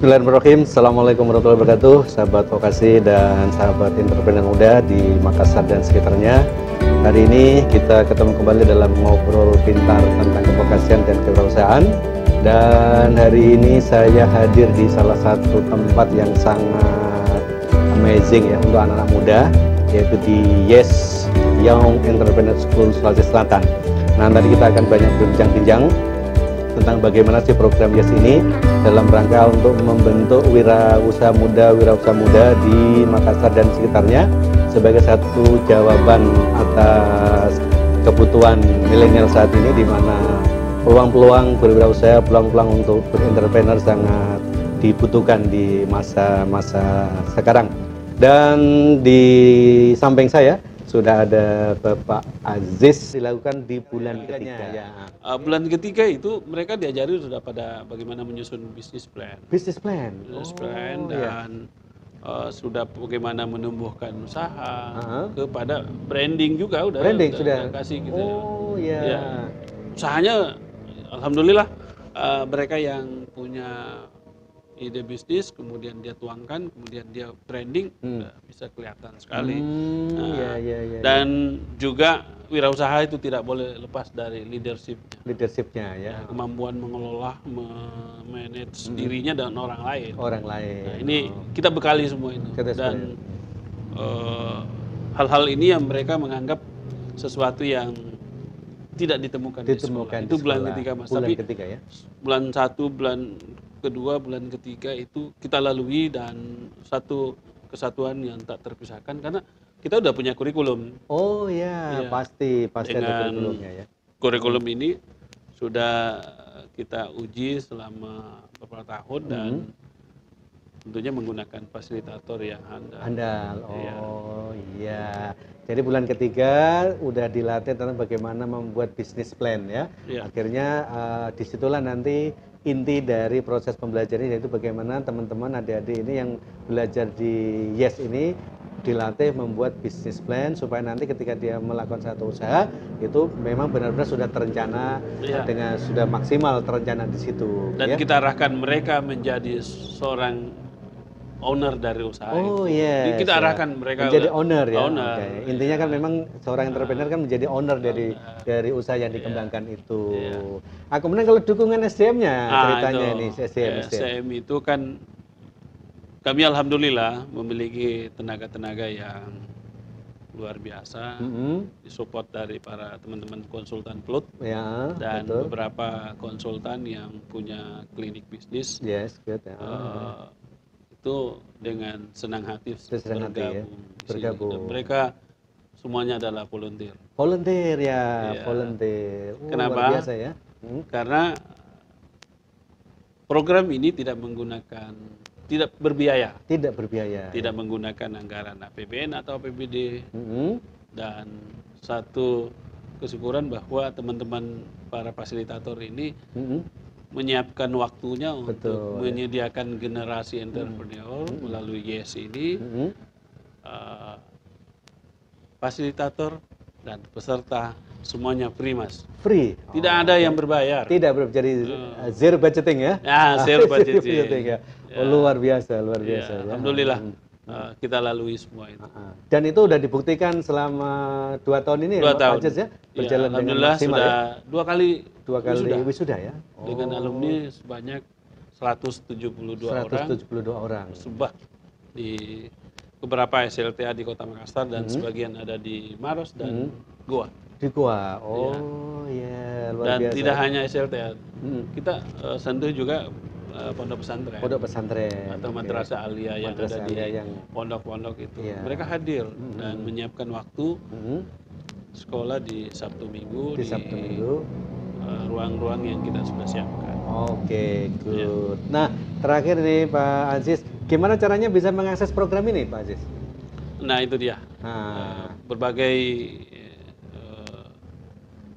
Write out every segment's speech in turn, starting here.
Bismillahirrahmanirrahim. Assalamualaikum warahmatullahi wabarakatuh, sahabat vokasi dan sahabat entrepreneur muda di Makassar dan sekitarnya. Hari ini kita ketemu kembali dalam ngobrol pintar tentang kevokasian dan kewirausahaan. Dan hari ini saya hadir di salah satu tempat yang sangat amazing ya untuk anak-anak muda, yaitu di Yes Young Entrepreneur School Sulawesi Selatan. Nah, tadi kita akan banyak berbincang-bincang tentang bagaimana sih program Yes ini dalam rangka untuk membentuk wirausaha muda di Makassar dan sekitarnya sebagai satu jawaban atas kebutuhan milenial saat ini, di mana peluang-peluang berwirausaha, peluang-peluang untuk berentrepreneur sangat dibutuhkan di masa-masa sekarang. Dan di samping saya sudah ada Bapak Aziz. Dilakukan di bulan ketiga. Ya. Bulan ketiga itu mereka diajari sudah pada bagaimana menyusun bisnis plan. Bisnis plan. Bisnis plan dan sudah bagaimana menumbuhkan usaha kepada branding juga udah. Branding sudah kasih gitu. Oh iya. Ya. Usahanya alhamdulillah mereka yang punya ide bisnis, kemudian dia tuangkan, kemudian dia branding, udah bisa kelihatan sekali. Dan juga wirausaha itu tidak boleh lepas dari leadershipnya ya. Kemampuan mengelola, memanage dirinya dan orang lain. Nah, ini kita bekali semua itu. Dan hal-hal ini yang mereka menganggap sesuatu yang tidak ditemukan di sekolah. Itu bulan ketiga, Mas. Bulan tapi ketiga ya. Bulan 1, bulan kedua, bulan ketiga itu kita lalui dan satu kesatuan yang tak terpisahkan karena kita udah punya kurikulum. Oh ya, pasti ada kurikulumnya ya. Kurikulum ini sudah kita uji selama beberapa tahun dan tentunya menggunakan fasilitator yang handal. Oh iya. Jadi bulan ketiga udah dilatih tentang bagaimana membuat bisnis plan ya. Akhirnya disitulah nanti inti dari proses pembelajaran, yaitu bagaimana teman-teman adik-adik ini yang belajar di Yes ini dilatih membuat bisnis plan supaya nanti ketika dia melakukan satu usaha itu memang benar-benar sudah terencana dengan sudah maksimal terencana di situ. Dan kita arahkan mereka menjadi seorang owner dari usaha itu. Jadi kita arahkan mereka menjadi owner ya. Owner. Intinya kan memang seorang entrepreneur kan menjadi owner dari usaha yang dikembangkan itu. Kemudian kalau dukungan SDM-nya ceritanya ini SDM itu kan kami alhamdulillah memiliki tenaga-tenaga yang luar biasa, disupport dari para teman-teman konsultan PLUT dan beberapa konsultan yang punya klinik bisnis. Itu dengan senang hati bergabung. Dan mereka semuanya adalah volunteer. Volunteer. Kenapa? Luar biasa ya. Karena program ini tidak berbiaya. Tidak menggunakan anggaran APBN atau APBD. Dan satu kesyukuran bahwa teman-teman para fasilitator ini menyiapkan waktunya untuk menyediakan generasi entrepreneur melalui Yes ini. Fasilitator dan peserta semuanya free, Mas. Free. Tidak ada yang berbayar. Tidak jadi zero budgeting ya. Zero budgeting. Luar biasa. Alhamdulillah kita lalui semua itu. Dan itu udah dibuktikan selama 2 tahun ini 2 tahun. ya? Berjalan alhamdulillah dengan sudah ya? 2 kali wisuda ya. Dengan alumni sebanyak 172 orang. Sebab di beberapa SLTA di Kota Makassar dan sebagian ada di Maros dan Goa. Di Goa. Luar biasa. Dan tidak hanya SLTA. Kita sentuh juga pondok pesantren atau madrasah aliyah yang ada di pondok-pondok itu. Mereka hadir dan menyiapkan waktu sekolah di Sabtu Minggu di ruang-ruang yang kita sudah siapkan. Good. Nah, terakhir nih Pak Aziz, gimana caranya bisa mengakses program ini Pak Aziz? Nah, itu dia. Berbagai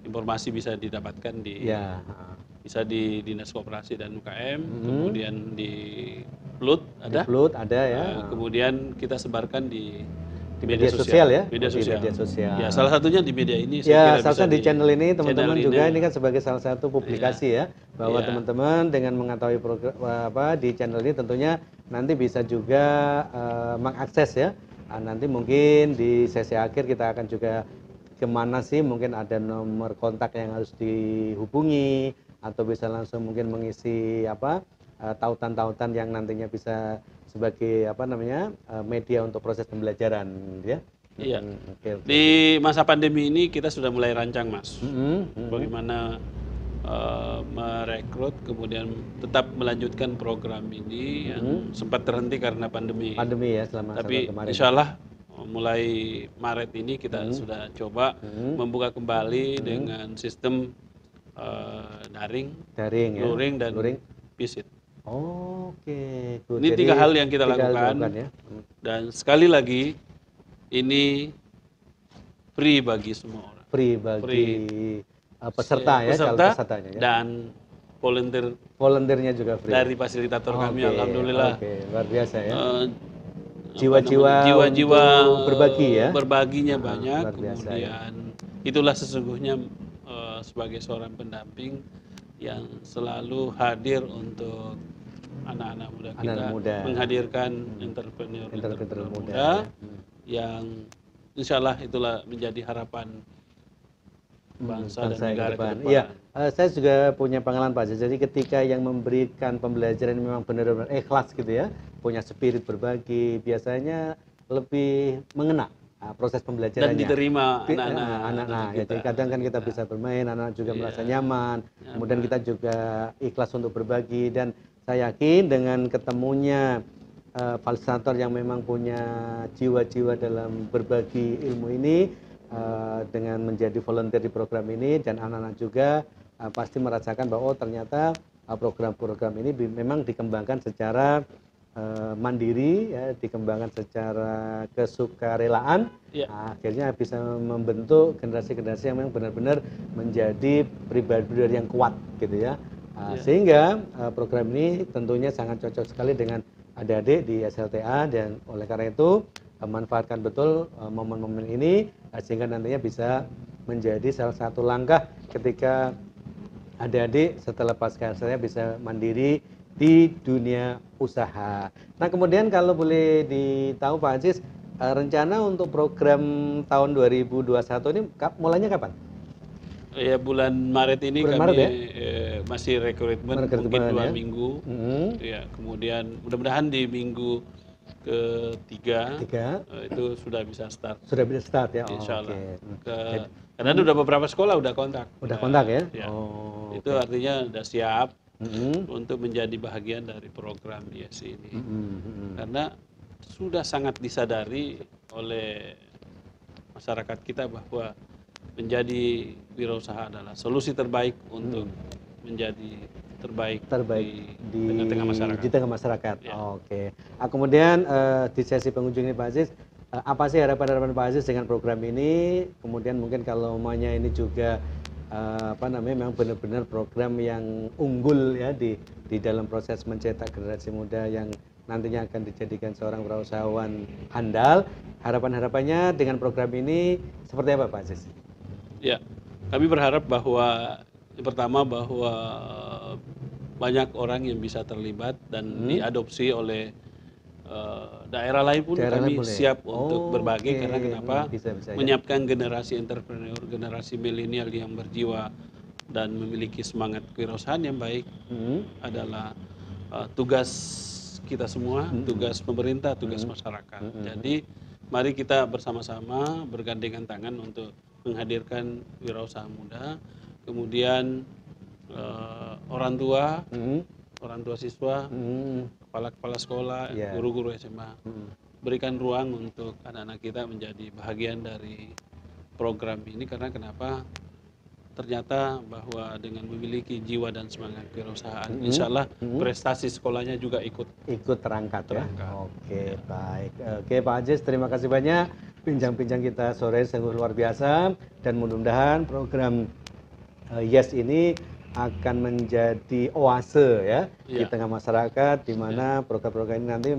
informasi bisa didapatkan bisa di Dinas Koperasi dan UKM, kemudian di PLUT ada. Di PLUT ada ya. Kemudian kita sebarkan di di media sosial ya, media di sosial. media sosial. Ya, salah satunya di media ini saya Ya, kira salah bisa satu di channel ini teman-teman channel juga ini. ini kan sebagai salah satu publikasi ya, bahwa Iya. teman-teman dengan mengetahui program apa di channel ini tentunya nanti bisa juga mengakses ya. Nanti mungkin di sesi akhir kita akan juga kemana sih, mungkin ada nomor kontak yang harus dihubungi atau bisa langsung mungkin mengisi apa tautan-tautan yang nantinya bisa sebagai apa namanya media untuk proses pembelajaran ya. Iya. Oke. Di masa pandemi ini kita sudah mulai rancang, Mas. Bagaimana merekrut kemudian tetap melanjutkan program ini yang sempat terhenti karena pandemi. Pandemi ya selama Tapi kemarin. insya Allah mulai Maret ini kita sudah coba membuka kembali dengan sistem daring, Daring ya. luring dan visit. Oke. Good. Ini Jadi, 3 hal yang kita tiga hal lakukan ya. dan sekali lagi ini free bagi semua orang. Free bagi peserta ya, calon pesertanya ya. Dan volunteernya juga free. Dari fasilitator kami, alhamdulillah. Oke, luar biasa ya. Jiwa-jiwa berbagi ya. Berbaginya banyak. Luar biasa, Kemudian itulah sesungguhnya sebagai seorang pendamping yang selalu hadir untuk anak-anak muda kita, menghadirkan entrepreneur muda yang insya Allah itulah menjadi harapan bangsa dan negara ke depan. Iya, saya juga punya pengalaman Pak. Jadi ketika yang memberikan pembelajaran memang benar-benar ikhlas gitu ya, punya spirit berbagi, biasanya lebih mengena proses pembelajarannya. Dan diterima anak-anak. Ya, jadi kadang kan kita bisa bermain, anak juga merasa nyaman. Kemudian kita juga ikhlas untuk berbagi, dan saya yakin dengan ketemunya fasilitator yang memang punya jiwa-jiwa dalam berbagi ilmu ini, dengan menjadi volunteer di program ini, dan anak-anak juga pasti merasakan bahwa ternyata program-program ini memang dikembangkan secara mandiri ya, dikembangkan secara kesukarelaan. Akhirnya bisa membentuk generasi-generasi yang memang benar-benar menjadi pribadi yang kuat gitu ya. Sehingga program ini tentunya sangat cocok sekali dengan adik-adik di SLTA, dan oleh karena itu manfaatkan betul momen-momen ini sehingga nantinya bisa menjadi salah satu langkah ketika adik-adik setelah pasca sarjana bisa mandiri di dunia usaha. Nah, kemudian kalau boleh ditahu Pak Aziz, rencana untuk program tahun 2021 ini mulainya kapan? Ya, bulan Maret ini kami masih rekrutmen mungkin 2 minggu. Ya, kemudian mudah-mudahan di minggu ketiga itu sudah bisa start. Sudah bisa start ya. Insya Allah. Karena udah beberapa sekolah udah kontak. Udah kontak ya. Itu artinya udah siap untuk menjadi bagian dari program ISI ini. Karena sudah sangat disadari oleh masyarakat kita bahwa menjadi wirausaha adalah solusi terbaik untuk menjadi terbaik di tengah masyarakat. Di tengah masyarakat. Oke. Kemudian di sesi pengunjung ini Pak Aziz, apa sih harapan Pak Aziz dengan program ini? Kemudian mungkin kalau maunya ini juga memang benar-benar program yang unggul ya di dalam proses mencetak generasi muda yang nantinya akan dijadikan seorang wirausahawan handal. Harapan-harapannya dengan program ini seperti apa Pak Aziz? Ya, kami berharap bahwa yang pertama bahwa banyak orang yang bisa terlibat dan diadopsi oleh daerah lain pun kami siap untuk berbagi. Karena kenapa? Bisa, menyiapkan generasi entrepreneur, generasi milenial yang berjiwa dan memiliki semangat kewirausahaan yang baik adalah tugas kita semua, tugas pemerintah, tugas masyarakat. Jadi mari kita bersama-sama bergandengan tangan untuk menghadirkan wirausaha muda, kemudian orang tua siswa, kepala sekolah, guru-guru SMA, berikan ruang untuk anak-anak kita menjadi bahagian dari program ini. Karena kenapa? Ternyata bahwa dengan memiliki jiwa dan semangat kewirausahaan, insya Allah prestasi sekolahnya juga ikut terangkat. Ya. Oke, baik. Oke Pak Aziz, terima kasih banyak. Bincang-bincang kita sore sungguh luar biasa, dan mudah-mudahan program YES ini akan menjadi oase ya di tengah masyarakat, di mana program-program ini nanti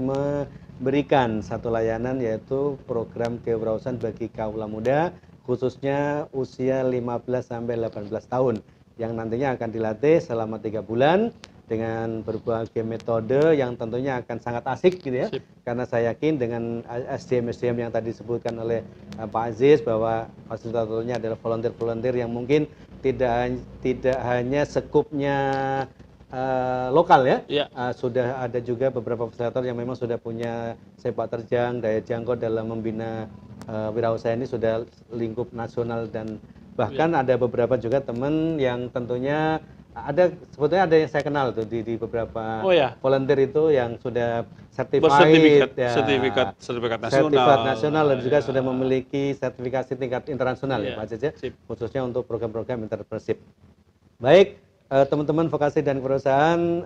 berikan satu layanan, yaitu program kewirausahaan bagi kaula muda khususnya usia 15 sampai 18 tahun yang nantinya akan dilatih selama 3 bulan dengan berbagai metode yang tentunya akan sangat asik gitu ya. Sip. Karena saya yakin dengan SDM-SDM yang tadi disebutkan oleh Pak Aziz, bahwa fasilitatornya adalah volunteer-volunteer yang mungkin tidak hanya sekupnya lokal ya. Iya. Sudah ada juga beberapa fasilitator yang memang sudah punya sepak terjang, daya jangkau dalam membina wirausaha ini, sudah lingkup nasional, dan bahkan ada beberapa juga teman yang tentunya sebetulnya ada yang saya kenal tuh di beberapa volunteer itu yang sudah bersertifikat ya, sertifikat nasional dan juga sudah memiliki sertifikasi tingkat internasional ya Pak Aziz ya, khususnya untuk program-program entrepreneurship. Baik, teman-teman vokasi dan kewirausahaan,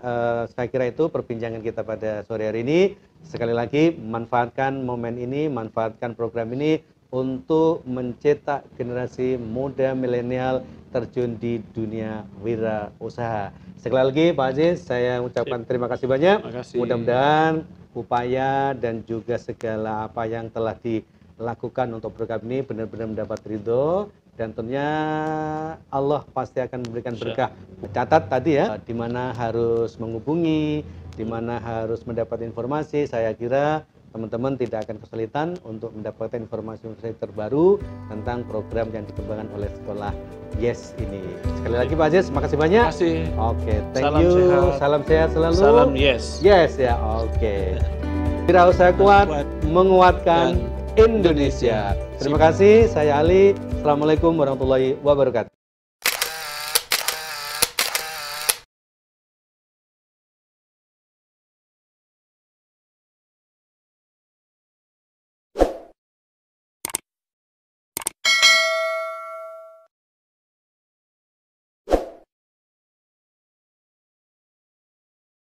saya kira itu perbincangan kita pada sore hari ini. Sekali lagi, manfaatkan momen ini, manfaatkan program ini untuk mencetak generasi muda milenial terjun di dunia wirausaha. Sekali lagi Pak Aziz, saya ucapkan terima kasih banyak. Mudah-mudahan upaya dan juga segala apa yang telah dilakukan untuk program ini benar-benar mendapat ridho, dan tentunya Allah pasti akan memberikan berkah. Catat tadi ya, di mana harus menghubungi, di mana harus mendapat informasi. Saya kira teman-teman tidak akan kesulitan untuk mendapatkan informasi terbaru tentang program yang dikembangkan oleh sekolah Yes ini. Sekali lagi Pak Aziz, makasih banyak. Oke, thank you. Salam sehat selalu. Salam Yes. Yes ya, oke. Wirausaha kuat menguatkan Indonesia. Terima kasih, saya Ali. Assalamualaikum warahmatullahi wabarakatuh.